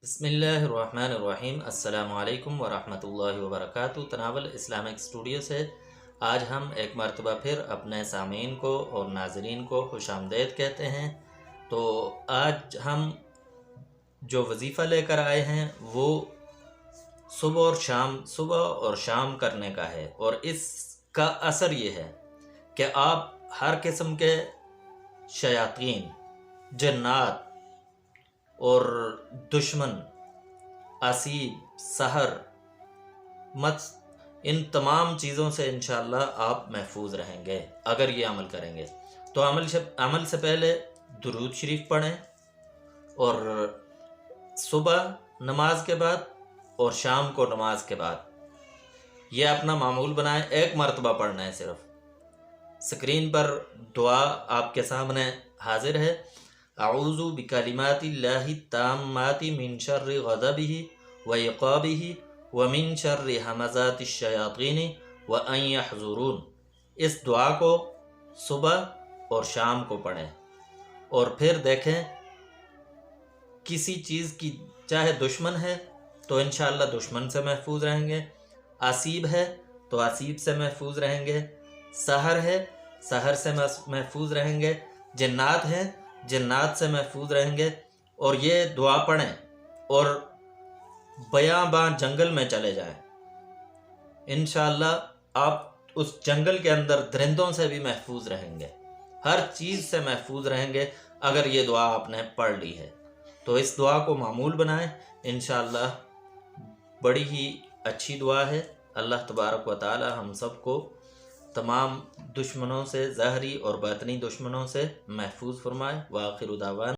بسم اللہ الرحمن الرحیم۔ السلام علیکم ورحمۃ اللہ وبرکاتہ۔ تناول اسلامک اسٹوڈیو سے آج ہم ایک مرتبہ پھر اپنے سامعین کو اور ناظرین کو خوش آمدید کہتے ہیں۔ تو آج ہم جو وظیفہ لے کر آئے ہیں وہ صبح اور شام کرنے کا ہے، اور اس کا اثر یہ ہے کہ آپ ہر قسم کے شیاطین، جنات اور دشمن، اسیب، سحر، مس، ان تمام چیزوں سے انشاءاللہ آپ محفوظ رہیں گے اگر یہ عمل کریں گے۔ تو عمل سے پہلے درود شریف پڑھیں، اور صبح نماز کے بعد اور شام کو نماز کے بعد یہ اپنا معمول بنائیں۔ ایک مرتبہ پڑھنا ہے صرف۔ سکرین پر دعا آپ کے سامنے حاضر ہے۔ اعوذ بکلمات اللہ التامات من شر غضبہ وعقابہ ومن شر ہمزات الشیاطین وان یحضرون۔ اس دعا کو صبح اور شام کو پڑھیں، اور پھر دیکھیں کسی چیز کی، چاہے دشمن ہے تو انشاءاللہ دشمن سے محفوظ رہیں گے، اسیب ہے تو اسیب سے محفوظ رہیں گے، سحر ہے سحر سے محفوظ رہیں گے، جنات ہیں جنات سے محفوظ رہیں گے۔ اور یہ دعا پڑھیں اور بیاباں جنگل میں چلے جائیں، انشاءاللہ آپ اس جنگل کے اندر درندوں سے بھی محفوظ رہیں گے، ہر چیز سے محفوظ رہیں گے اگر یہ دعا آپ نے پڑھ لی ہے۔ تو اس دعا کو معمول بنائیں، انشاءاللہ بڑی ہی اچھی دعا ہے۔ اللہ تبارک و تعالی ہم سب کو تمام دشمنوں سے، ظاہری اور باطنی دشمنوں سے محفوظ فرمائے۔ وآخر دعوانا